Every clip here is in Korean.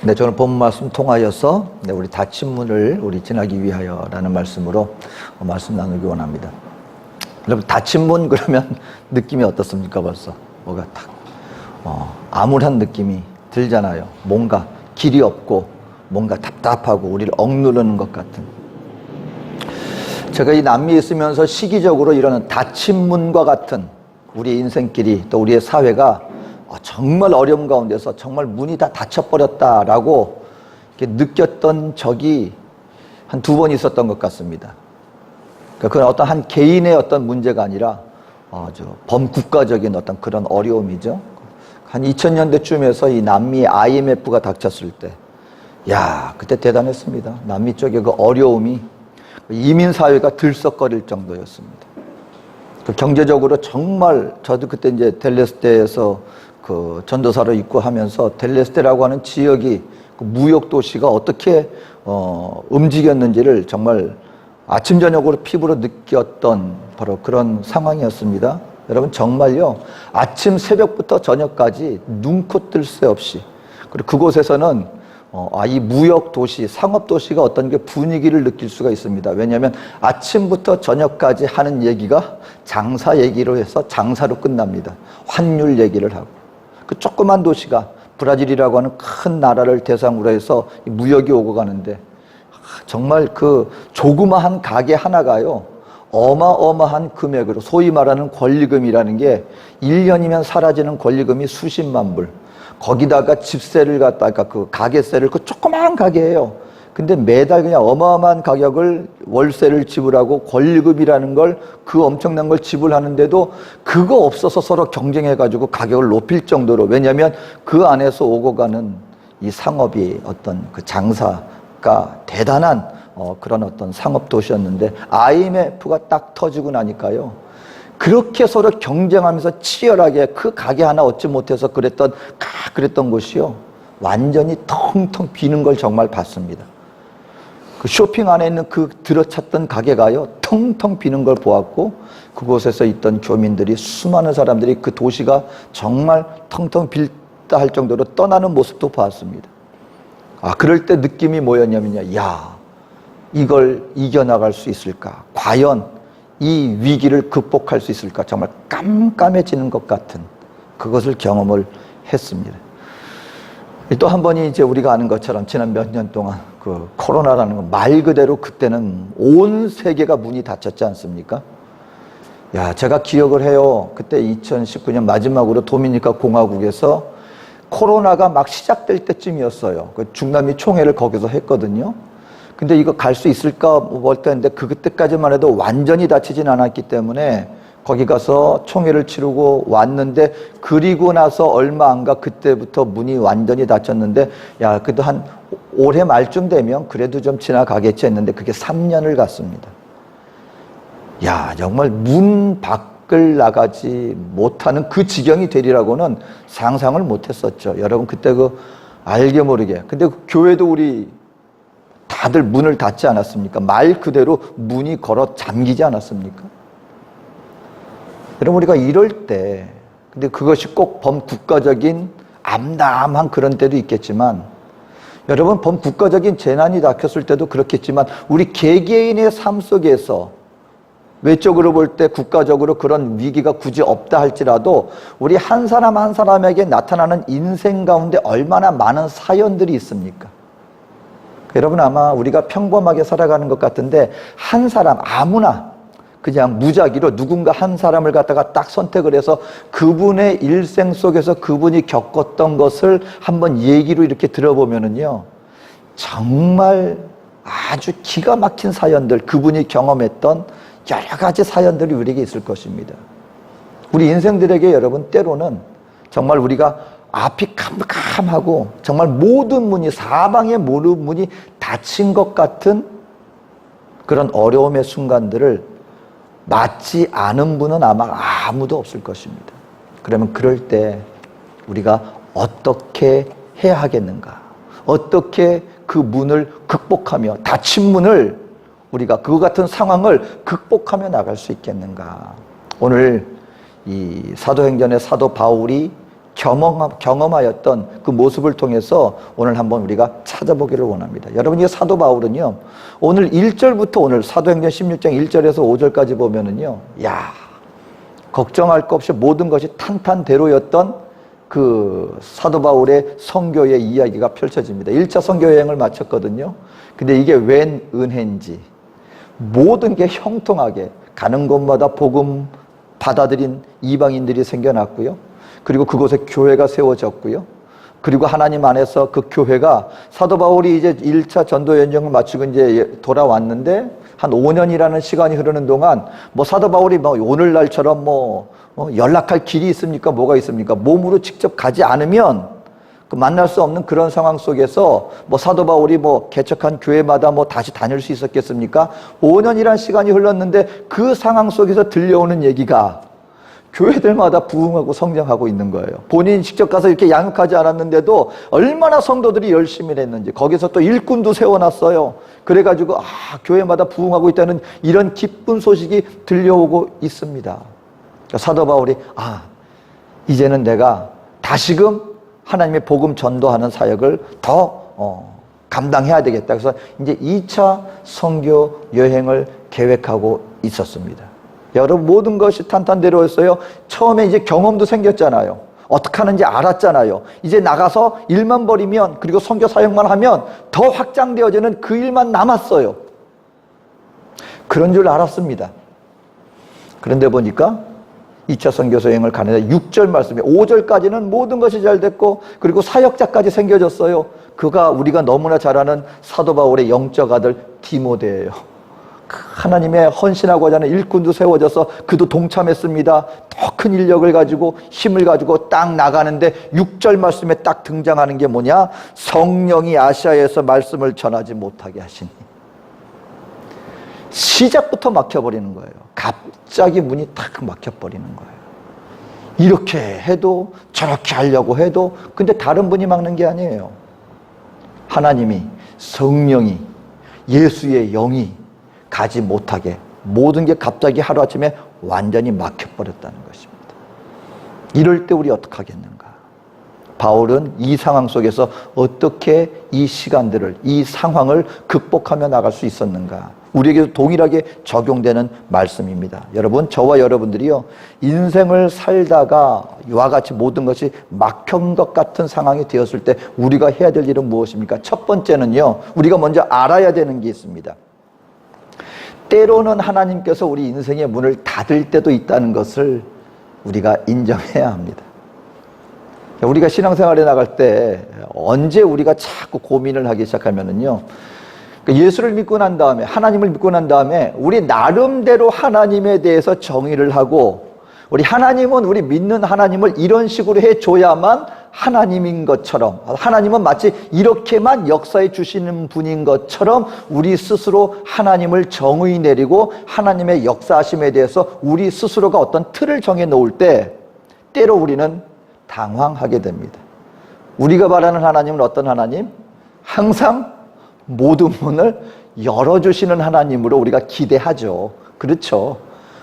네, 저는 본 말씀 통하여서 우리 닫힌 문을 우리 지나기 위하여라는 말씀으로 말씀 나누기 원합니다. 여러분, 닫힌 문 그러면 느낌이 어떻습니까? 벌써 뭐가 탁 암울한 느낌이 들잖아요. 뭔가 길이 없고 뭔가 답답하고 우리를 억누르는 것 같은. 제가 이 남미에 있으면서 시기적으로 이런 닫힌 문과 같은 우리 인생길이 또 우리의 사회가 정말 어려움 가운데서 정말 문이 다 닫혀버렸다라고 이렇게 느꼈던 적이 한 2번 있었던 것 같습니다. 그건 어떤 한 개인의 어떤 문제가 아니라 범국가적인 어떤 그런 어려움이죠. 한 2000년대쯤에서 이 남미 IMF가 닥쳤을 때, 그때 대단했습니다. 남미 쪽의 그 어려움이 이민사회가 들썩거릴 정도였습니다. 경제적으로 정말, 저도 그때 이제 델레스테에서 그 전도사로 있고 하면서 델레스테라고 하는 지역이 그 무역 도시가 어떻게 움직였는지를 정말 아침 저녁으로 피부로 느꼈던 바로 그런 상황이었습니다. 여러분, 정말요, 아침 새벽부터 저녁까지 눈코 뜰 새 없이, 그리고 그곳에서는 이 무역 도시, 상업 도시가 어떤 게 분위기를 느낄 수가 있습니다. 왜냐하면 아침부터 저녁까지 하는 얘기가 장사 얘기로 해서 장사로 끝납니다. 환율 얘기를 하고, 그 조그만 도시가 브라질이라고 하는 큰 나라를 대상으로 해서 무역이 오고 가는데, 정말 그 조그마한 가게 하나가요, 어마어마한 금액으로, 소위 말하는 권리금이라는 게 1년이면 사라지는 권리금이 수십만 불, 거기다가 집세를 갖다가 그 가게세를, 그 조그마한 가게예요. 근데 매달 그냥 어마어마한 가격을, 월세를 지불하고 권리금이라는 걸, 그 엄청난 걸 지불하는데도 그거 없어서 서로 경쟁해가지고 가격을 높일 정도로, 왜냐하면 그 안에서 오고 가는 이 상업이 어떤 그 장사가 대단한 그런 어떤 상업 도시였는데, IMF가 딱 터지고 나니까요, 그렇게 서로 경쟁하면서 치열하게 그 가게 하나 얻지 못해서 그랬던 곳이요, 완전히 텅텅 비는 걸 정말 봤습니다. 그 쇼핑 안에 있는 그 들어찼던 가게가요, 텅텅 비는 걸 보았고, 그곳에서 있던 교민들이, 수많은 사람들이 그 도시가 정말 텅텅 빌다 할 정도로 떠나는 모습도 봤습니다. 그럴 때 느낌이 뭐였냐면요, 이걸 이겨나갈 수 있을까? 과연 이 위기를 극복할 수 있을까? 정말 깜깜해지는 것 같은 그것을 경험을 했습니다. 또 한 번이 이제 우리가 아는 것처럼 지난 몇 년 동안 그 코로나라는 거, 말 그대로 그때는 온 세계가 문이 닫혔지 않습니까? 제가 기억을 해요. 그때 2019년 마지막으로 도미니카 공화국에서 코로나가 막 시작될 때쯤이었어요. 그 중남미 총회를 거기서 했거든요. 근데 이거 갈 수 있을까 뭐 했는데, 그때까지만 해도 완전히 닫히진 않았기 때문에 거기 가서 총회를 치르고 왔는데, 그리고 나서 얼마 안 가 그때부터 문이 완전히 닫혔는데, 그래도 한 올해 말쯤 되면 그래도 좀 지나가겠지 했는데, 그게 3년을 갔습니다. 정말 문 밖을 나가지 못하는 그 지경이 되리라고는 상상을 못했었죠. 여러분, 그때 그 알게 모르게. 근데 그 교회도 우리 다들 문을 닫지 않았습니까? 말 그대로 문이 걸어 잠기지 않았습니까? 여러분, 우리가 이럴 때, 근데 그것이 꼭 범국가적인 암담한 그런 때도 있겠지만, 여러분, 범국가적인 재난이 닥쳤을 때도 그렇겠지만, 우리 개개인의 삶 속에서 외적으로 볼 때 국가적으로 그런 위기가 굳이 없다 할지라도 우리 한 사람 한 사람에게 나타나는 인생 가운데 얼마나 많은 사연들이 있습니까? 여러분, 아마 우리가 평범하게 살아가는 것 같은데, 한 사람, 아무나 그냥 무작위로 누군가 한 사람을 갖다가 딱 선택을 해서 그분의 일생 속에서 그분이 겪었던 것을 한번 얘기로 이렇게 들어보면은요, 정말 아주 기가 막힌 사연들, 그분이 경험했던 여러 가지 사연들이 우리에게 있을 것입니다. 우리 인생들에게 여러분, 때로는 정말 우리가 앞이 캄캄하고 정말 모든 문이, 사방의 모든 문이 닫힌 것 같은 그런 어려움의 순간들을 맞지 않은 분은 아마 아무도 없을 것입니다. 그러면 그럴 때 우리가 어떻게 해야 하겠는가? 어떻게 그 문을 극복하며, 닫힌 문을 우리가, 그와 같은 상황을 극복하며 나갈 수 있겠는가? 오늘 이 사도행전의 사도 바울이 경험하였던 그 모습을 통해서 오늘 한번 우리가 찾아보기를 원합니다. 여러분, 이 사도 바울은요, 오늘 1절부터 오늘 사도행전 16장 1절에서 5절까지 보면은요, 야, 걱정할 것 없이 모든 것이 탄탄대로였던 그 사도 바울의 선교의 이야기가 펼쳐집니다. 1차 선교 여행을 마쳤거든요. 근데 이게 웬 은혜인지 모든 게 형통하게 가는 곳마다 복음 받아들인 이방인들이 생겨났고요. 그리고 그곳에 교회가 세워졌고요. 그리고 하나님 안에서 그 교회가 사도 바울이 이제 1차 전도 여행을 마치고 이제 돌아왔는데 한 5년이라는 시간이 흐르는 동안 뭐 사도 바울이 뭐 오늘날처럼 연락할 길이 있습니까? 뭐가 있습니까? 몸으로 직접 가지 않으면 그 만날 수 없는 그런 상황 속에서 뭐 사도 바울이 뭐 개척한 교회마다 뭐 다시 다닐 수 있었겠습니까? 5년이라는 시간이 흘렀는데 그 상황 속에서 들려오는 얘기가 교회들마다 부흥하고 성장하고 있는 거예요. 본인이 직접 가서 이렇게 양육하지 않았는데도 얼마나 성도들이 열심히 했는지, 거기서 또 일꾼도 세워놨어요. 그래가지고 교회마다 부흥하고 있다는 이런 기쁜 소식이 들려오고 있습니다. 사도 바울이 이제는 내가 다시금 하나님의 복음 전도하는 사역을 더 감당해야 되겠다. 그래서 이제 2차 선교 여행을 계획하고 있었습니다. 여러분, 모든 것이 탄탄대로였어요. 처음에 이제 경험도 생겼잖아요. 어떻게 하는지 알았잖아요. 이제 나가서 일만 벌이면, 그리고 선교 사역만 하면 더 확장되어지는 그 일만 남았어요. 그런 줄 알았습니다. 그런데 보니까 2차 선교 여행을 가는데 6절 말씀에 5절까지는 모든 것이 잘 됐고, 그리고 사역자까지 생겨졌어요. 그가 우리가 너무나 잘 아는 사도 바울의 영적 아들 디모데예요. 하나님의 헌신하고자 하는 일꾼도 세워져서 그도 동참했습니다. 더 큰 인력을 가지고 힘을 가지고 딱 나가는데 6절 말씀에 딱 등장하는 게 뭐냐? 성령이 아시아에서 말씀을 전하지 못하게 하시니. 시작부터 막혀버리는 거예요. 갑자기 문이 탁 막혀버리는 거예요. 이렇게 해도 저렇게 하려고 해도, 근데 다른 분이 막는 게 아니에요. 하나님이, 성령이, 예수의 영이 가지 못하게 모든 게 갑자기 하루아침에 완전히 막혀버렸다는 것입니다. 이럴 때 우리 어떻게 하겠는가? 바울은 이 상황 속에서 어떻게 이 시간들을, 이 상황을 극복하며 나갈 수 있었는가? 우리에게도 동일하게 적용되는 말씀입니다. 여러분, 저와 여러분들이요, 인생을 살다가 이와 같이 모든 것이 막힌 것 같은 상황이 되었을 때 우리가 해야 될 일은 무엇입니까? 첫 번째는요, 우리가 먼저 알아야 되는 게 있습니다. 때로는 하나님께서 우리 인생의 문을 닫을 때도 있다는 것을 우리가 인정해야 합니다. 우리가 신앙생활에 나갈 때 언제 우리가 자꾸 고민을 하기 시작하면은요, 예수를 믿고 난 다음에, 하나님을 믿고 난 다음에 우리 나름대로 하나님에 대해서 정의를 하고, 우리 하나님은, 우리 믿는 하나님을 이런 식으로 해줘야만 하나님인 것처럼, 하나님은 마치 이렇게만 역사해 주시는 분인 것처럼 우리 스스로 하나님을 정의 내리고 하나님의 역사하심에 대해서 우리 스스로가 어떤 틀을 정해 놓을 때 때로 우리는 당황하게 됩니다. 우리가 바라는 하나님은 어떤 하나님? 항상 모든 문을 열어주시는 하나님으로 우리가 기대하죠. 그렇죠.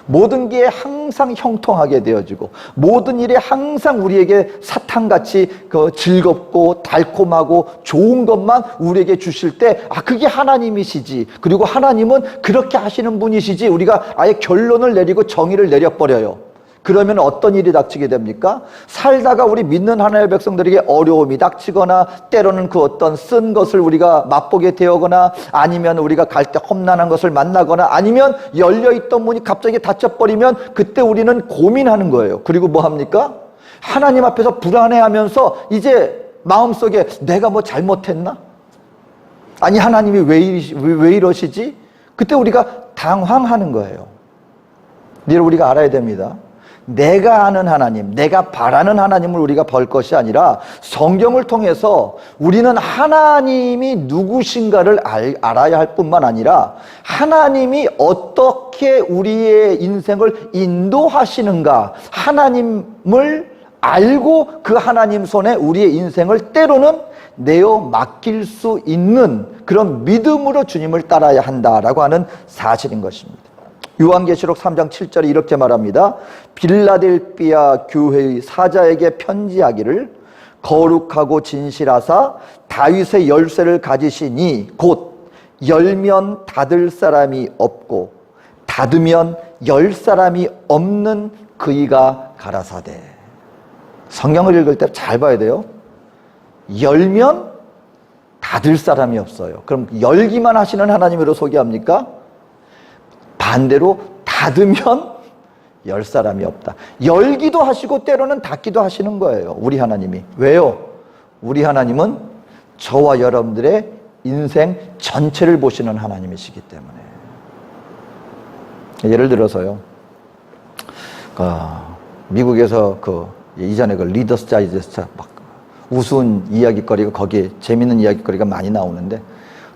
모든 게 항상 형통하게 되어지고, 모든 일에 항상 우리에게 사탕같이 즐겁고 달콤하고 좋은 것만 우리에게 주실 때, 그게 하나님이시지, 그리고 하나님은 그렇게 하시는 분이시지, 우리가 아예 결론을 내리고 정의를 내려버려요. 그러면 어떤 일이 닥치게 됩니까? 살다가 우리 믿는 하나님의 백성들에게 어려움이 닥치거나, 때로는 그 어떤 쓴 것을 우리가 맛보게 되거나, 아니면 우리가 갈 때 험난한 것을 만나거나, 아니면 열려있던 문이 갑자기 닫혀버리면 그때 우리는 고민하는 거예요. 그리고 뭐 합니까? 하나님 앞에서 불안해하면서 이제 마음속에 내가 뭐 잘못했나? 아니, 하나님이 왜 이러시지? 그때 우리가 당황하는 거예요. 이를 우리가 알아야 됩니다. 내가 아는 하나님, 내가 바라는 하나님을 우리가 볼 것이 아니라 성경을 통해서 우리는 하나님이 누구신가를 알아야 할 뿐만 아니라 하나님이 어떻게 우리의 인생을 인도하시는가, 하나님을 알고 그 하나님 손에 우리의 인생을 때로는 내어 맡길 수 있는 그런 믿음으로 주님을 따라야 한다라고 하는 사실인 것입니다. 요한계시록 3장 7절에 이렇게 말합니다. 빌라델비아 교회의 사자에게 편지하기를 거룩하고 진실하사 다윗의 열쇠를 가지시니 곧 열면 닫을 사람이 없고 닫으면 열 사람이 없는 그이가 가라사대. 성경을 읽을 때 잘 봐야 돼요. 열면 닫을 사람이 없어요. 그럼 열기만 하시는 하나님으로 소개합니까? 반대로 닫으면 열 사람이 없다. 열기도 하시고 때로는 닫기도 하시는 거예요. 우리 하나님이. 왜요? 우리 하나님은 저와 여러분들의 인생 전체를 보시는 하나님이시기 때문에. 예를 들어서요. 미국에서 이전에 리더스 다이제스트 막 우스운 이야기거리가 거기에 재밌는 이야기거리가 많이 나오는데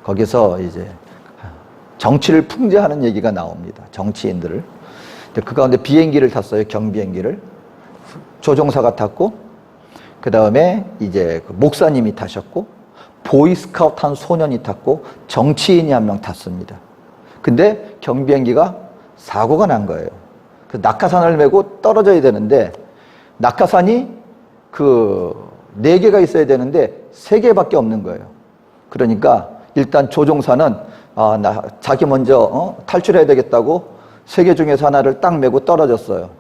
거기서 이제 정치를 풍자하는 얘기가 나옵니다. 정치인들을. 그 가운데 비행기를 탔어요. 경비행기를. 조종사가 탔고, 그 다음에 이제 목사님이 타셨고, 보이스카우트 한 소년이 탔고, 정치인이 한 명 탔습니다. 근데 경비행기가 사고가 난 거예요. 그 낙하산을 메고 떨어져야 되는데, 낙하산이 4개가 있어야 되는데, 3개밖에 없는 거예요. 그러니까 일단 조종사는 자기 먼저 탈출해야 되겠다고 3개 중에서 하나를 딱 메고 떨어졌어요.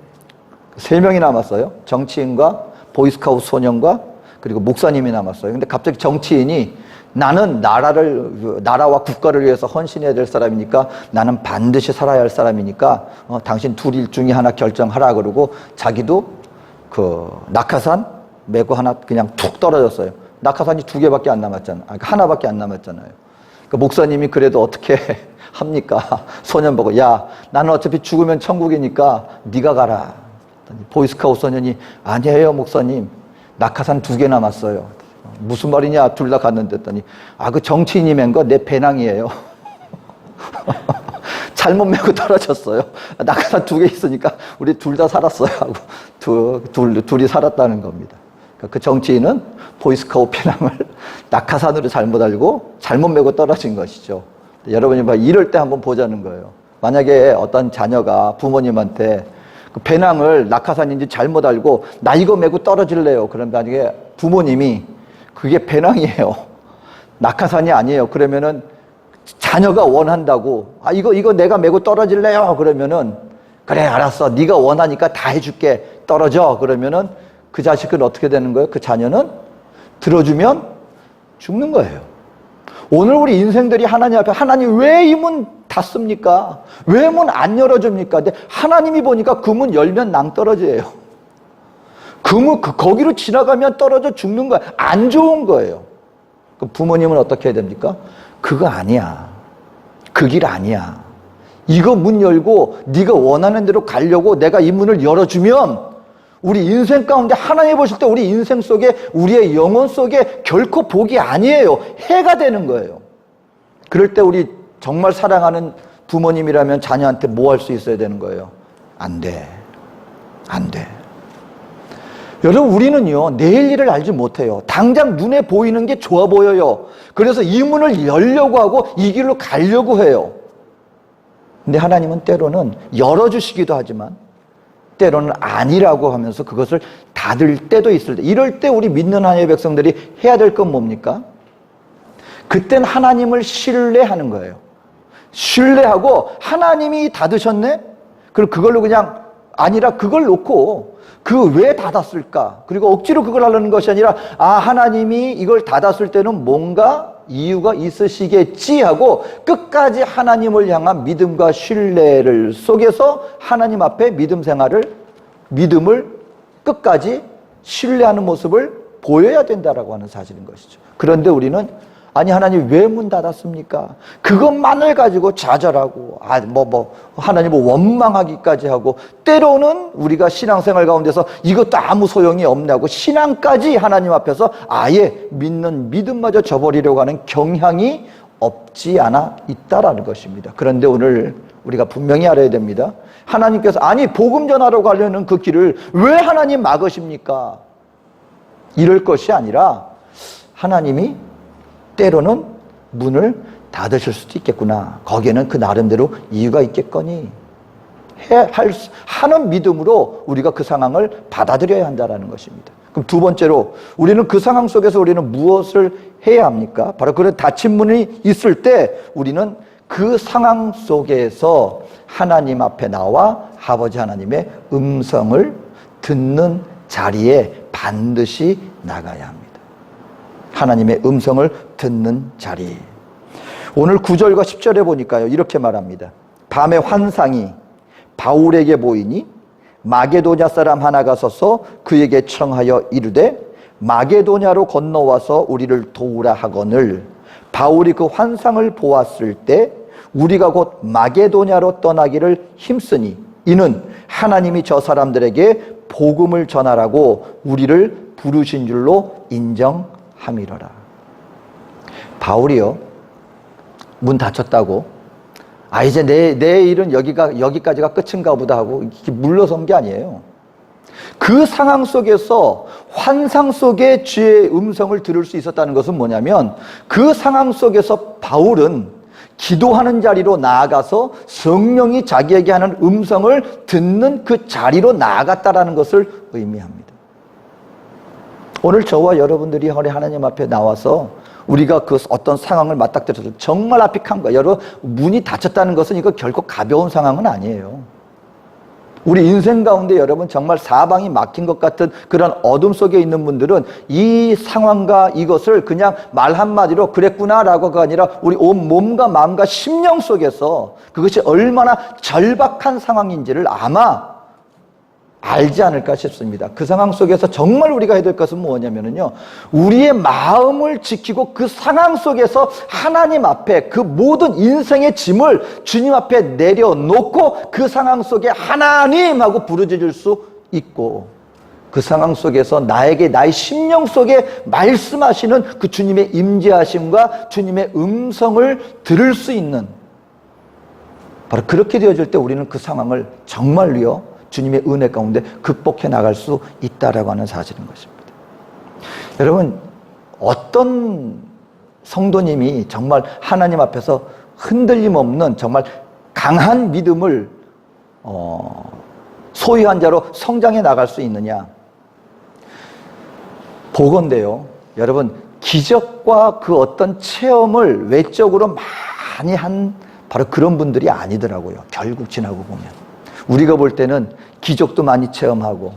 3명이 남았어요. 정치인과 보이스카우트 소년과 그리고 목사님이 남았어요. 근데 갑자기 정치인이 나는 나라와 국가를 위해서 헌신해야 될 사람이니까 나는 반드시 살아야 할 사람이니까 당신 둘 중에 하나 결정하라 그러고 자기도 낙하산 메고 하나 그냥 툭 떨어졌어요. 낙하산이 2개밖에 안 남았잖아요. 하나밖에 안 남았잖아요. 목사님이 그래도 어떻게 합니까? 소년 보고 야 나는 어차피 죽으면 천국이니까 네가 가라. 보이스카우트 소년이 아니에요 목사님. 낙하산 2개 남았어요. 무슨 말이냐? 둘 다 갔는데 했더니 그 정치인이 맨 거 내 배낭이에요. 잘못 메고 떨어졌어요. 낙하산 2개 있으니까 우리 둘 다 살았어요 하고 둘이 살았다는 겁니다. 그 정치인은 보이스카우트 배낭을 낙하산으로 잘못 알고 잘못 메고 떨어진 것이죠. 여러분이 이럴 때 한번 보자는 거예요. 만약에 어떤 자녀가 부모님한테 그 배낭을 낙하산인지 잘못 알고 나 이거 메고 떨어질래요. 그럼 만약에 부모님이 그게 배낭이에요. 낙하산이 아니에요. 그러면은 자녀가 원한다고 이거 내가 메고 떨어질래요. 그러면은 그래 알았어. 네가 원하니까 다 해줄게. 떨어져. 그러면은 그 자식은 어떻게 되는 거예요? 그 자녀는 들어주면 죽는 거예요. 오늘 우리 인생들이 하나님 앞에 하나님 왜 이 문 닫습니까? 왜 문 안 열어줍니까? 근데 하나님이 보니까 그 문 열면 낭떠러지예요. 거기로 지나가면 떨어져 죽는 거야. 안 좋은 거예요. 그럼 부모님은 어떻게 해야 됩니까? 그거 아니야. 그 길 아니야. 이거 문 열고 네가 원하는 대로 가려고 내가 이 문을 열어주면 우리 인생 가운데 하나님 보실 때 우리 인생 속에 우리의 영혼 속에 결코 복이 아니에요. 해가 되는 거예요. 그럴 때 우리 정말 사랑하는 부모님이라면 자녀한테 뭐 할 수 있어야 되는 거예요? 안 돼. 안 돼. 여러분 우리는요 내일 일을 알지 못해요. 당장 눈에 보이는 게 좋아 보여요. 그래서 이 문을 열려고 하고 이 길로 가려고 해요. 근데 하나님은 때로는 열어주시기도 하지만 때로는 아니라고 하면서 그것을 닫을 때도 있을 때, 이럴 때 우리 믿는 하나님의 백성들이 해야 될 건 뭡니까? 그땐 하나님을 신뢰하는 거예요. 신뢰하고 하나님이 닫으셨네? 그럼 그걸로 그냥 아니라 그걸 놓고 왜 닫았을까? 그리고 억지로 그걸 하려는 것이 아니라 하나님이 이걸 닫았을 때는 뭔가 이유가 있으시겠지 하고 끝까지 하나님을 향한 믿음과 신뢰를 속에서 하나님 앞에 믿음을 끝까지 신뢰하는 모습을 보여야 된다라고 하는 사실인 것이죠. 그런데 우리는 하나님 왜 문 닫았습니까? 그것만을 가지고 좌절하고 하나님을 원망하기까지 하고 때로는 우리가 신앙생활 가운데서 이것도 아무 소용이 없냐고 신앙까지 하나님 앞에서 아예 믿는 믿음마저 저버리려고 하는 경향이 없지 않아 있다라는 것입니다. 그런데 오늘 우리가 분명히 알아야 됩니다. 하나님께서 복음 전하러 가려는 그 길을 왜 하나님 막으십니까? 이럴 것이 아니라 하나님이 때로는 문을 닫으실 수도 있겠구나. 거기에는 그 나름대로 이유가 있겠거니. 하는 믿음으로 우리가 그 상황을 받아들여야 한다는 것입니다. 그럼 두 번째로 우리는 그 상황 속에서 우리는 무엇을 해야 합니까? 바로 그런 닫힌 문이 있을 때 우리는 그 상황 속에서 하나님 앞에 나와 아버지 하나님의 음성을 듣는 자리에 반드시 나가야 합니다. 하나님의 음성을 듣는 자리. 오늘 9절과 10절에 보니까요, 이렇게 말합니다. 밤에 환상이 바울에게 보이니 마게도냐 사람 하나가 서서 그에게 청하여 이르되 마게도냐로 건너와서 우리를 도우라 하거늘 바울이 그 환상을 보았을 때 우리가 곧 마게도냐로 떠나기를 힘쓰니 이는 하나님이 저 사람들에게 복음을 전하라고 우리를 부르신 줄로 인정함이로라. 바울이요, 문 닫혔다고 이제 내 일은 여기까지가 끝인가 보다 하고 이렇게 물러선 게 아니에요. 그 상황 속에서 환상 속의 주의 음성을 들을 수 있었다는 것은 뭐냐면 그 상황 속에서 바울은 기도하는 자리로 나아가서 성령이 자기에게 하는 음성을 듣는 그 자리로 나아갔다라는 것을 의미합니다. 오늘 저와 여러분들이 하나님 앞에 나와서 우리가 그 어떤 상황을 맞닥뜨려서 정말 앞이 칸 거야. 여러분, 문이 닫혔다는 것은 이거 결코 가벼운 상황은 아니에요. 우리 인생 가운데 여러분 정말 사방이 막힌 것 같은 그런 어둠 속에 있는 분들은 이 상황과 이것을 그냥 말 한마디로 그랬구나라고가 아니라 우리 온 몸과 마음과 심령 속에서 그것이 얼마나 절박한 상황인지를 아마 알지 않을까 싶습니다. 그 상황 속에서 정말 우리가 해야 될 것은 뭐냐면요, 우리의 마음을 지키고 그 상황 속에서 하나님 앞에 그 모든 인생의 짐을 주님 앞에 내려놓고 그 상황 속에 하나님 하고 부르짖을 수 있고 그 상황 속에서 나에게 나의 심령 속에 말씀하시는 그 주님의 임재하심과 주님의 음성을 들을 수 있는, 바로 그렇게 되어질 때 우리는 그 상황을 정말로요 주님의 은혜 가운데 극복해 나갈 수 있다라고 하는 사실인 것입니다. 여러분, 어떤 성도님이 정말 하나님 앞에서 흔들림 없는 정말 강한 믿음을 소유한 자로 성장해 나갈 수 있느냐? 보건대요. 여러분, 기적과 그 어떤 체험을 외적으로 많이 한 바로 그런 분들이 아니더라고요. 결국 지나고 보면. 우리가 볼 때는 기적도 많이 체험하고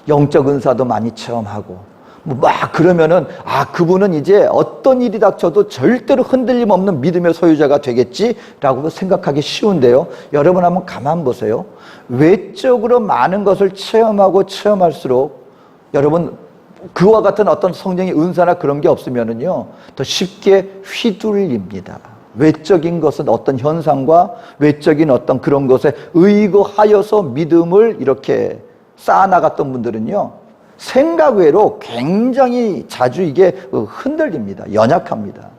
영적 은사도 많이 체험하고 막 그러면은 그분은 이제 어떤 일이 닥쳐도 절대로 흔들림 없는 믿음의 소유자가 되겠지라고 생각하기 쉬운데요. 여러분 한번 가만 보세요. 외적으로 많은 것을 체험하고 체험할수록 여러분 그와 같은 어떤 성령의 은사나 그런 게 없으면은요 더 쉽게 휘둘립니다. 외적인 것은 어떤 현상과 외적인 어떤 그런 것에 의거하여서 믿음을 이렇게 쌓아나갔던 분들은요 생각 외로 굉장히 자주 이게 흔들립니다. 연약합니다.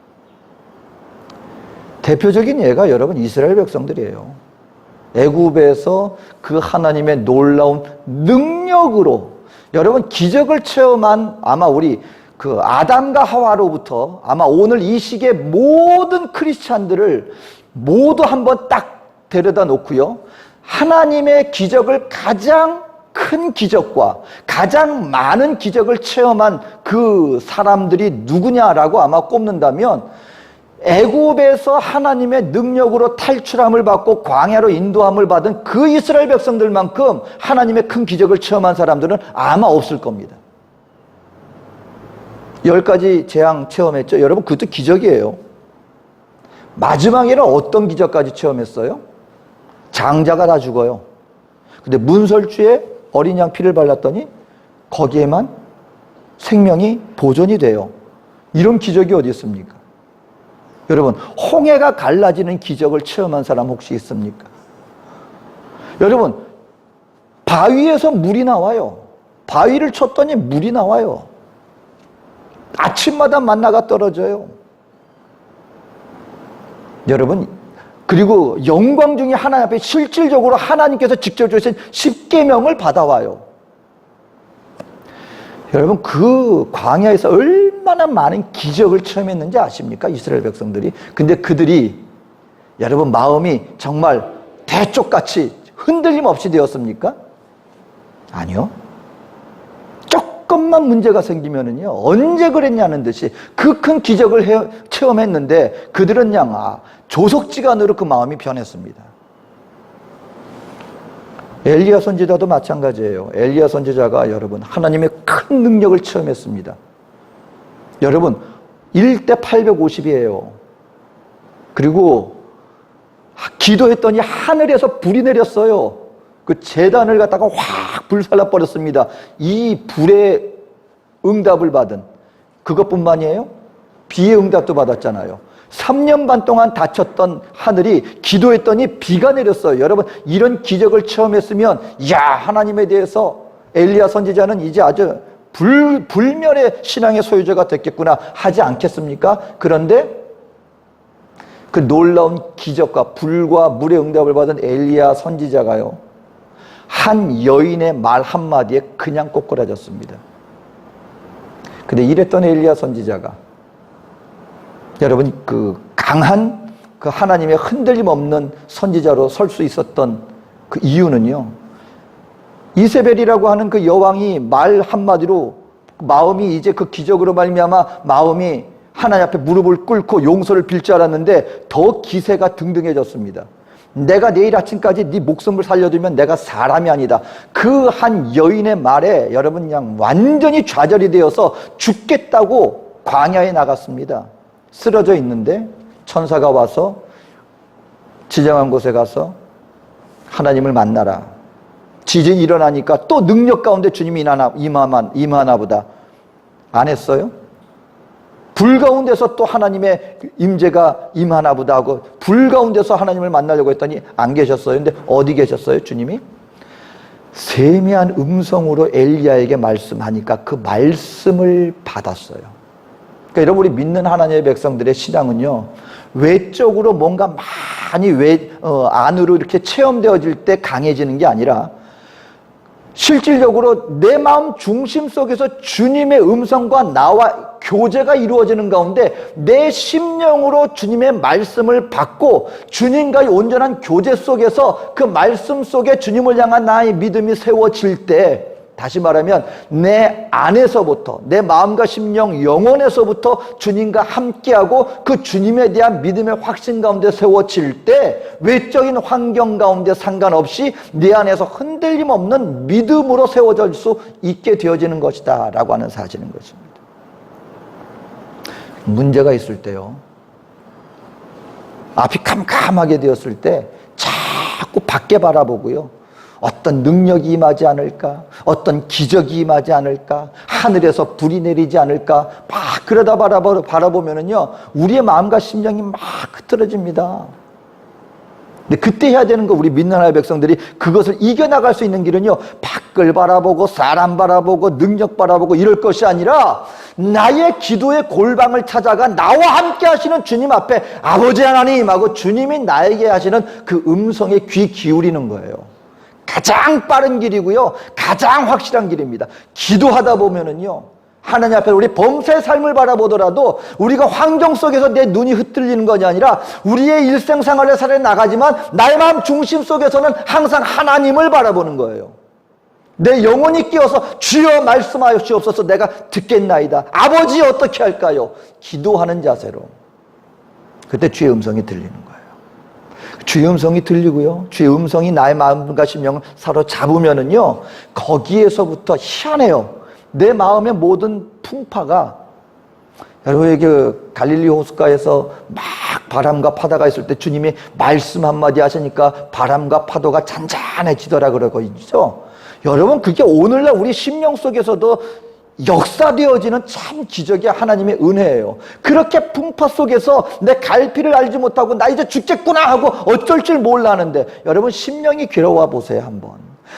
대표적인 예가 여러분 이스라엘 백성들이에요. 애굽에서 그 하나님의 놀라운 능력으로 여러분 기적을 체험한 아마 우리 그 아담과 하와로부터 아마 오늘 이 시기의 모든 크리스찬들을 모두 한번 딱 데려다 놓고요. 하나님의 기적을 가장 큰 기적과 가장 많은 기적을 체험한 그 사람들이 누구냐라고 아마 꼽는다면 애굽에서 하나님의 능력으로 탈출함을 받고 광야로 인도함을 받은 그 이스라엘 백성들만큼 하나님의 큰 기적을 체험한 사람들은 아마 없을 겁니다. 10가지 재앙 체험했죠. 여러분 그것도 기적이에요. 마지막에는 어떤 기적까지 체험했어요? 장자가 다 죽어요. 근데 문설주에 어린 양 피를 발랐더니 거기에만 생명이 보존이 돼요. 이런 기적이 어디 있습니까? 여러분 홍해가 갈라지는 기적을 체험한 사람 혹시 있습니까? 여러분 바위에서 물이 나와요. 바위를 쳤더니 물이 나와요. 아침마다 만나가 떨어져요. 여러분 그리고 영광 중에 하나님 앞에 실질적으로 하나님께서 직접 주신 십계명을 받아와요. 여러분 그 광야에서 얼마나 많은 기적을 체험했는지 아십니까? 이스라엘 백성들이. 근데 그들이 여러분 마음이 정말 대쪽같이 흔들림 없이 되었습니까? 아니요. 조금만 문제가 생기면은요, 언제 그랬냐는 듯이 그 큰 기적을 체험했는데 그들은 그냥 조석지간으로 그 마음이 변했습니다. 엘리야 선지자도 마찬가지예요. 엘리야 선지자가 여러분 하나님의 큰 능력을 체험했습니다. 여러분 1대 850이에요. 그리고 기도했더니 하늘에서 불이 내렸어요. 그 제단을 갖다가 확 불살라 버렸습니다. 이 불의 응답을 받은 그것뿐만이에요. 비의 응답도 받았잖아요. 3년 반 동안 닫혔던 하늘이 기도했더니 비가 내렸어요. 여러분 이런 기적을 체험했으면 야, 하나님에 대해서 엘리야 선지자는 이제 아주 불멸의 신앙의 소유자가 됐겠구나 하지 않겠습니까? 그런데 그 놀라운 기적과 불과 물의 응답을 받은 엘리야 선지자가요, 한 여인의 말 한마디에 그냥 꼬꾸라졌습니다. 근데 이랬던 엘리야 선지자가 여러분 그 강한 그 하나님의 흔들림 없는 선지자로 설 수 있었던 그 이유는요, 이세벨이라고 하는 그 여왕이 말 한마디로 마음이 이제 그 기적으로 말미암아 마음이 하나님 앞에 무릎을 꿇고 용서를 빌 줄 알았는데 더 기세가 등등해졌습니다. 내가 내일 아침까지 네 목숨을 살려두면 내가 사람이 아니다. 그 한 여인의 말에 여러분 그냥 완전히 좌절이 되어서 죽겠다고 광야에 나갔습니다. 쓰러져 있는데 천사가 와서 지정한 곳에 가서 하나님을 만나라. 지진이 일어나니까 또 능력 가운데 주님이 임하나 보다. 안 했어요? 불 가운데서 또 하나님의 임재가 임하나 보다 하고 불 가운데서 하나님을 만나려고 했더니 안 계셨어요. 근데 어디 계셨어요, 주님이? 세미한 음성으로 엘리야에게 말씀하니까 그 말씀을 받았어요. 그러니까 여러분 우리 믿는 하나님의 백성들의 신앙은요, 외적으로 뭔가 많이 안으로 이렇게 체험되어질 때 강해지는 게 아니라 실질적으로 내 마음 중심 속에서 주님의 음성과 나와 교제가 이루어지는 가운데 내 심령으로 주님의 말씀을 받고 주님과의 온전한 교제 속에서 그 말씀 속에 주님을 향한 나의 믿음이 세워질 때, 다시 말하면 내 안에서부터 내 마음과 심령 영혼에서부터 주님과 함께하고 그 주님에 대한 믿음의 확신 가운데 세워질 때 외적인 환경 가운데 상관없이 내 안에서 흔들림 없는 믿음으로 세워질 수 있게 되어지는 것이다 라고 하는 사실인 것입니다. 문제가 있을 때요, 앞이 캄캄하게 되었을 때 자꾸 밖에 바라보고요, 어떤 능력이 임하지 않을까, 어떤 기적이 임하지 않을까, 하늘에서 불이 내리지 않을까, 막 그러다 바라보면은요, 우리의 마음과 심령이 막 흐트러집니다. 근데 그때 해야 되는 거, 우리 믿는 하나님의 백성들이 그것을 이겨나갈 수 있는 길은요, 밖을 바라보고 사람 바라보고 능력 바라보고 이럴 것이 아니라 나의 기도의 골방을 찾아가 나와 함께 하시는 주님 앞에 아버지 하나님하고 주님이 나에게 하시는 그 음성에 귀 기울이는 거예요. 가장 빠른 길이고요, 가장 확실한 길입니다. 기도하다 보면은요, 하나님 앞에 우리 범사의 삶을 바라보더라도 우리가 환경 속에서 내 눈이 흩날리는 것이 아니라 우리의 일생생활의 살에 나가지만 나의 마음 중심 속에서는 항상 하나님을 바라보는 거예요. 내 영혼이 깨어서 주여 말씀하시옵소서, 내가 듣겠나이다. 아버지 어떻게 할까요? 기도하는 자세로 그때 주의 음성이 들리는 거예요. 주의 음성이 들리고요, 주의 음성이 나의 마음과 심령을 사로잡으면은요, 거기에서부터 희한해요. 내 마음의 모든 풍파가, 여러분 그 갈릴리 호숫가에서 막 바람과 파도가 있을 때 주님이 말씀 한마디 하시니까 바람과 파도가 잔잔해지더라 그러죠. 여러분 그게 오늘날 우리 심령 속에서도 역사되어지는 참 기적의 하나님의 은혜예요. 그렇게 풍파 속에서 내 갈피를 알지 못하고 나 이제 죽겠구나 하고 어쩔 줄 몰라하는데, 여러분 심령이 괴로워 보세요. 한번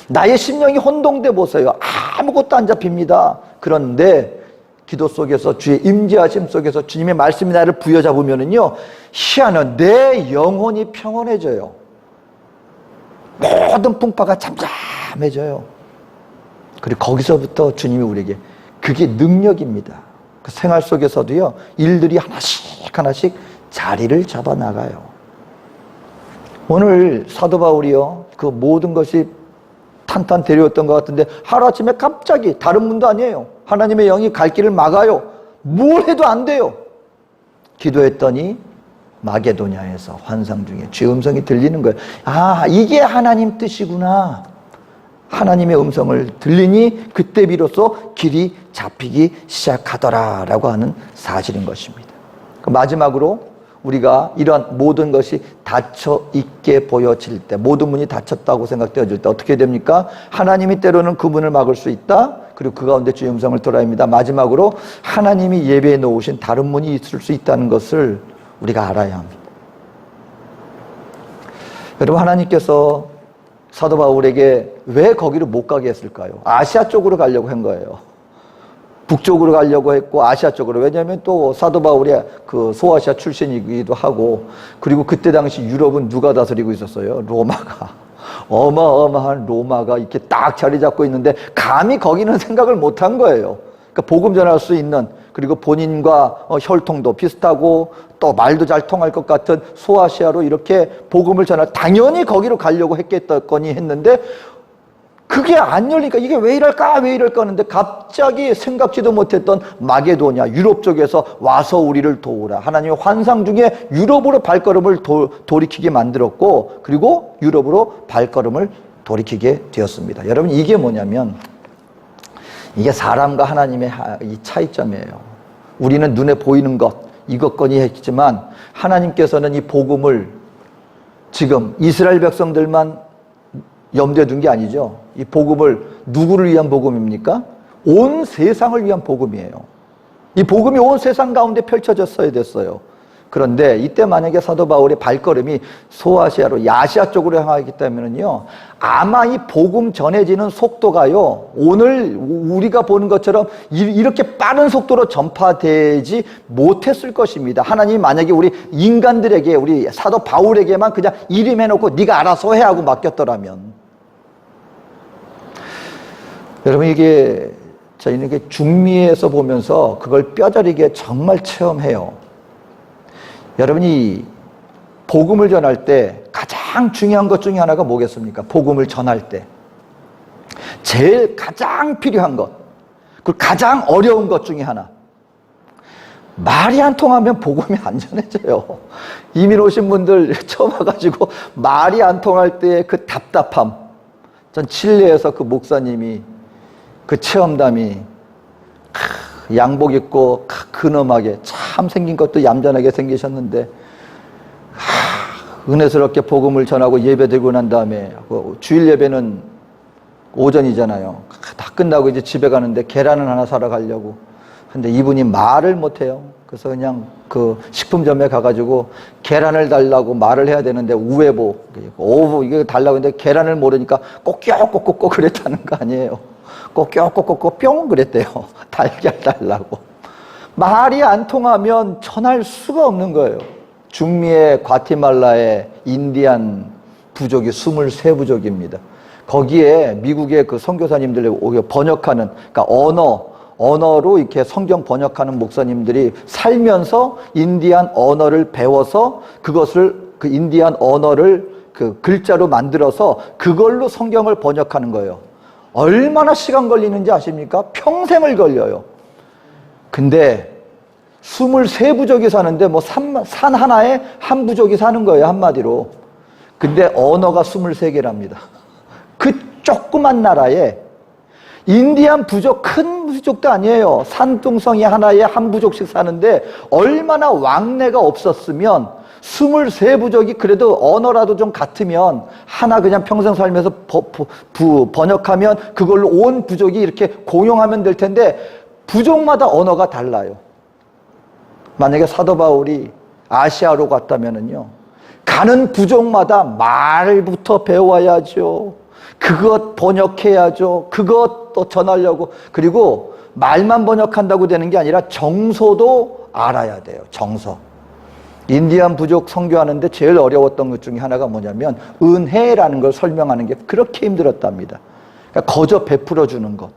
나의 심령이 혼동돼 보세요. 아무것도 안 잡힙니다. 그런데 기도 속에서 주의 임재하심 속에서 주님의 말씀이 나를 부여잡으면은요, 희한한 내 영혼이 평온해져요. 모든 풍파가 잠잠해져요. 그리고 거기서부터 주님이 우리에게, 그게 능력입니다. 그 생활 속에서도요, 일들이 하나씩 자리를 잡아 나가요. 오늘 사도 바울이요, 그 모든 것이 탄탄대로였던 것 같은데 하루아침에 갑자기 다른 문도 아니에요. 하나님의 영이 갈 길을 막아요. 뭘 해도 안 돼요. 기도했더니 마게도냐에서 환상 중에 주의 음성이 들리는 거예요. 아, 이게 하나님 뜻이구나. 하나님의 음성을 들리니 그때 비로소 길이 잡히기 시작하더라라고 하는 사실인 것입니다. 마지막으로 우리가 이런 모든 것이 닫혀 있게 보여질 때, 모든 문이 닫혔다고 생각되어질 때 어떻게 됩니까? 하나님이 때로는 그 문을 막을 수 있다. 그리고 그 가운데 주의 음성을 들어야 합니다. 마지막으로 하나님이 예배해 놓으신 다른 문이 있을 수 있다는 것을 우리가 알아야 합니다. 여러분, 하나님께서 사도 바울에게 왜 거기를 못 가게 했을까요? 아시아 쪽으로 가려고 한 거예요. 북쪽으로 가려고 했고 아시아 쪽으로. 왜냐하면 또 사도 바울이 그 소아시아 출신이기도 하고, 그리고 그때 당시 유럽은 누가 다스리고 있었어요? 로마가. 어마어마한 로마가 이렇게 딱 자리 잡고 있는데 감히 거기는 생각을 못 한 거예요. 그러니까 복음 전할 수 있는, 그리고 본인과 혈통도 비슷하고 또 말도 잘 통할 것 같은 소아시아로 이렇게 복음을 전할, 당연히 거기로 가려고 했겠거니 했는데 그게 안 열리니까 이게 왜 이럴까 하는데 갑자기 생각지도 못했던 마게도냐, 유럽 쪽에서 와서 우리를 도우라. 하나님의 환상 중에 유럽으로 발걸음을 돌이키게 만들었고, 그리고 유럽으로 발걸음을 돌이키게 되었습니다. 여러분, 이게 뭐냐면 이게 사람과 하나님의 이 차이점이에요. 우리는 눈에 보이는 것, 이것거니 했지만 하나님께서는 이 복음을 지금 이스라엘 백성들만 염두에 둔 게 아니죠. 이 복음을 누구를 위한 복음입니까? 온 세상을 위한 복음이에요. 이 복음이 온 세상 가운데 펼쳐졌어야 됐어요. 그런데 이때 만약에 사도 바울의 발걸음이 소아시아로, 야시아 쪽으로 향하기 때문에는요, 아마 이 복음 전해지는 속도가요, 오늘 우리가 보는 것처럼 이렇게 빠른 속도로 전파되지 못했을 것입니다. 하나님이 만약에 우리 인간들에게, 우리 사도 바울에게만 그냥 이름해놓고 네가 알아서 해 하고 맡겼더라면, 여러분, 이게 저희는 이게 중미에서 보면서 그걸 뼈저리게 정말 체험해요. 여러분이 복음을 전할 때 가장 중요한 것 중에 하나가 뭐겠습니까? 복음을 전할 때 제일 가장 필요한 것, 그리고 가장 어려운 것 중에 하나, 말이 안 통하면 복음이 안 전해져요. 이민 오신 분들 처음 와가지고 말이 안 통할 때의 그 답답함, 전 칠레에서 그 목사님이 그 체험담이 양복 입고 근엄하게, 참 생긴 것도 얌전하게 생기셨는데 은혜스럽게 복음을 전하고 예배 드리고 난 다음에, 주일 예배는 오전이잖아요. 다 끝나고 이제 집에 가는데 계란을 하나 사러 가려고. 근데 이분이 말을 못해요. 그래서 그냥 그 식품점에 가가지고 계란을 달라고 말을 해야 되는데 우회보, 오후 이게 달라고 했는데 계란을 모르니까 꼭꼭 그랬다는 거 아니에요. 꼭꼭 뿅 그랬대요. 달걀 달라고. 말이 안 통하면 전할 수가 없는 거예요. 중미의 과티말라의 인디안 부족이 23부족입니다. 거기에 미국의 그 선교사님들이 번역하는, 그러니까 언어로 이렇게 성경 번역하는 목사님들이 살면서 인디안 언어를 배워서 그것을, 그 인디안 언어를 그 글자로 만들어서 그걸로 성경을 번역하는 거예요. 얼마나 시간 걸리는지 아십니까? 평생을 걸려요. 근데 23부족이 사는데 뭐 산 하나에 한 부족이 사는 거예요, 한마디로. 근데 언어가 23개랍니다. 그 조그만 나라에 인디안 부족, 큰 부족도 아니에요. 산둥성이 하나에 한 부족씩 사는데 얼마나 왕래가 없었으면 23부족이 그래도 언어라도 좀 같으면 하나 그냥 평생 살면서 번역하면 그걸로 온 부족이 이렇게 공용하면 될 텐데 부족마다 언어가 달라요. 만약에 사도 바울이 아시아로 갔다면은요, 가는 부족마다 말부터 배워야죠. 그것 번역해야죠. 그것도 전하려고. 그리고 말만 번역한다고 되는 게 아니라 정서도 알아야 돼요. 정서. 인디안 부족 선교하는데 제일 어려웠던 것 중에 하나가 뭐냐면 은혜라는 걸 설명하는 게 그렇게 힘들었답니다. 그러니까 거저 베풀어 주는 것.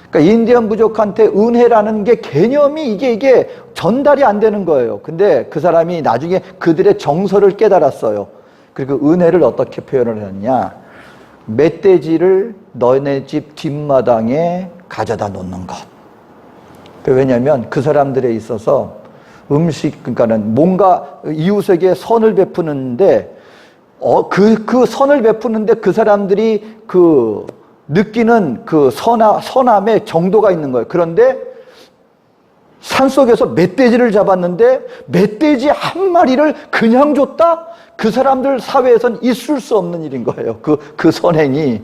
그러니까 인디안 부족한테 은혜라는 게 개념이 이게 전달이 안 되는 거예요. 근데 그 사람이 나중에 그들의 정서를 깨달았어요. 그리고 은혜를 어떻게 표현을 했냐? 멧돼지를 너네 집 뒷마당에 가져다 놓는 것. 왜냐하면 그 사람들에 있어서 그러니까는 뭔가 이웃에게 선을 베푸는데, 그 선을 베푸는데 그 사람들이 느끼는 선함의 정도가 있는 거예요. 그런데 산속에서 멧돼지를 잡았는데 멧돼지 한 마리를 그냥 줬다? 그 사람들 사회에선 있을 수 없는 일인 거예요. 그 선행이.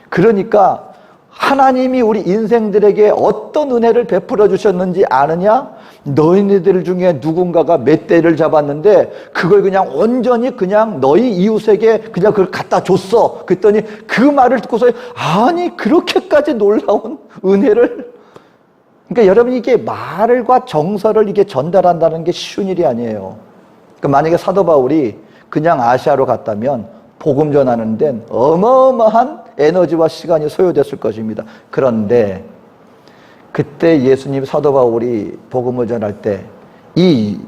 그러니까 하나님이 우리 인생들에게 어떤 은혜를 베풀어 주셨는지 아느냐? 너희들 중에 누군가가 멧돼지를 잡았는데 그걸 그냥 온전히 그냥 너희 이웃에게 그냥 그걸 갖다 줬어. 그랬더니 그 말을 듣고서 아니 그렇게까지 놀라운 은혜를. 그러니까 여러분, 이게 말과 정서를 이게 전달한다는 게 쉬운 일이 아니에요. 그러니까 만약에 사도 바울이 그냥 아시아로 갔다면 복음 전하는 데는 어마어마한 에너지와 시간이 소요됐을 것입니다. 그런데 그때 예수님, 사도 바울이 복음을 전할 때 이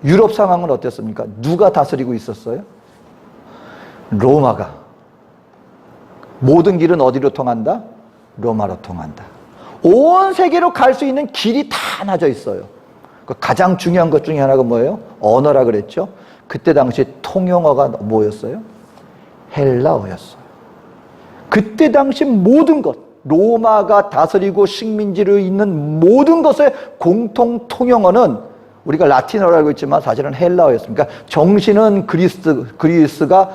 유럽 상황은 어땠습니까? 누가 다스리고 있었어요? 로마가. 모든 길은 어디로 통한다? 로마로 통한다. 온 세계로 갈 수 있는 길이 다 나져 있어요. 가장 중요한 것 중에 하나가 뭐예요? 언어라 그랬죠? 그때 당시 통용어가 뭐였어요? 헬라어였어요. 그때 당시 모든 것, 로마가 다스리고 식민지로 있는 모든 것의 공통 통용어는 우리가 라틴어라고 알고 있지만 사실은 헬라어였습니다. 그러니까 정신은 그리스가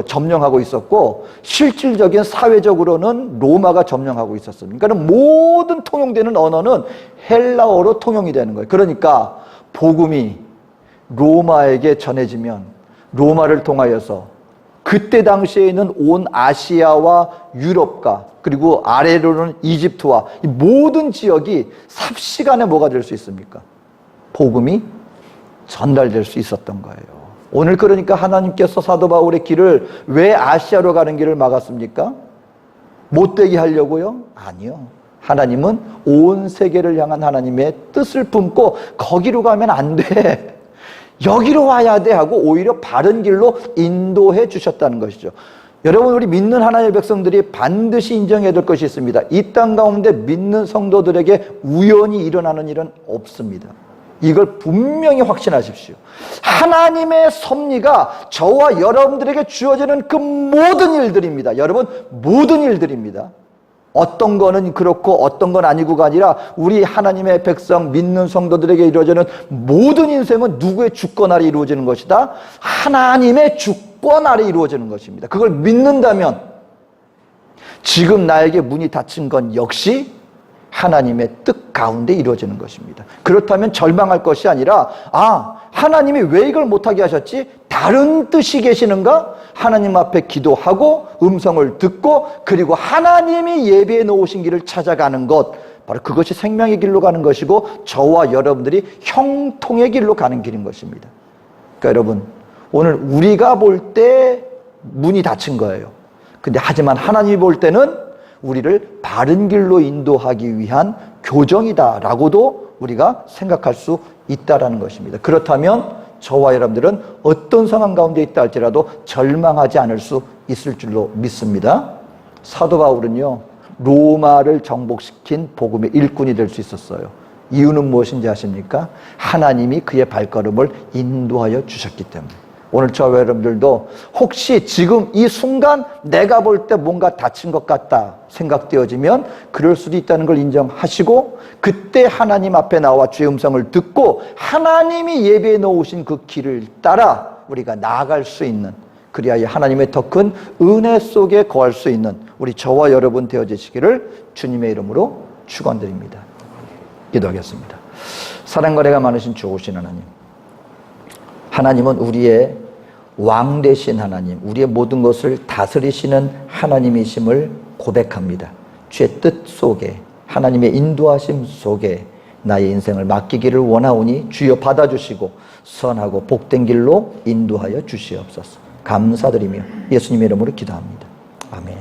점령하고 있었고 실질적인 사회적으로는 로마가 점령하고 있었습니다. 그러니까 모든 통용되는 언어는 헬라어로 통용이 되는 거예요. 그러니까 복음이 로마에게 전해지면 로마를 통하여서 그때 당시에 있는 온 아시아와 유럽과 그리고 아래로는 이집트와 이 모든 지역이 삽시간에 뭐가 될 수 있습니까? 복음이 전달될 수 있었던 거예요. 오늘 그러니까 하나님께서 사도 바울의 길을 왜 아시아로 가는 길을 막았습니까? 못되게 하려고요? 아니요. 하나님은 온 세계를 향한 하나님의 뜻을 품고 거기로 가면 안 돼, 여기로 와야 돼 하고 오히려 바른 길로 인도해 주셨다는 것이죠. 여러분, 우리 믿는 하나님의 백성들이 반드시 인정해야 될 것이 있습니다. 이 땅 가운데 믿는 성도들에게 우연히 일어나는 일은 없습니다. 이걸 분명히 확신하십시오. 하나님의 섭리가 저와 여러분들에게 주어지는 그 모든 일들입니다. 여러분, 모든 일들입니다. 어떤 거는 그렇고 어떤 건 아니고가 아니라 우리 하나님의 백성 믿는 성도들에게 이루어지는 모든 인생은 누구의 주권 아래 이루어지는 것이다? 하나님의 주권 아래 이루어지는 것입니다. 그걸 믿는다면 지금 나에게 문이 닫힌 건 역시 하나님의 뜻 가운데 이루어지는 것입니다. 그렇다면 절망할 것이 아니라 하나님이 왜 이걸 못하게 하셨지? 다른 뜻이 계시는가? 하나님 앞에 기도하고 음성을 듣고 그리고 하나님이 예비해 놓으신 길을 찾아가는 것, 바로 그것이 생명의 길로 가는 것이고 저와 여러분들이 형통의 길로 가는 길인 것입니다. 그러니까 여러분, 오늘 우리가 볼 때 문이 닫힌 거예요. 근데 하지만 하나님이 볼 때는 우리를 바른 길로 인도하기 위한 교정이다라고도 우리가 생각할 수 있다라는 것입니다. 그렇다면 저와 여러분들은 어떤 상황 가운데 있다 할지라도 절망하지 않을 수 있을 줄로 믿습니다. 사도 바울은요, 로마를 정복시킨 복음의 일꾼이 될 수 있었어요. 이유는 무엇인지 아십니까? 하나님이 그의 발걸음을 인도하여 주셨기 때문에. 오늘 저와 여러분들도 혹시 지금 이 순간 내가 볼 때 뭔가 다친 것 같다 생각되어지면 그럴 수도 있다는 걸 인정하시고 그때 하나님 앞에 나와 주의 음성을 듣고 하나님이 예비해 놓으신 그 길을 따라 우리가 나아갈 수 있는, 그리하여 하나님의 더 큰 은혜 속에 거할 수 있는 우리 저와 여러분 되어지시기를 주님의 이름으로 축원드립니다. 기도하겠습니다. 사랑과 은혜가 많으신 좋으신 하나님, 하나님은 우리의 왕 되신 하나님, 우리의 모든 것을 다스리시는 하나님이심을 고백합니다. 주의 뜻 속에, 하나님의 인도하심 속에 나의 인생을 맡기기를 원하오니 주여 받아주시고 선하고 복된 길로 인도하여 주시옵소서. 감사드리며 예수님의 이름으로 기도합니다. 아멘.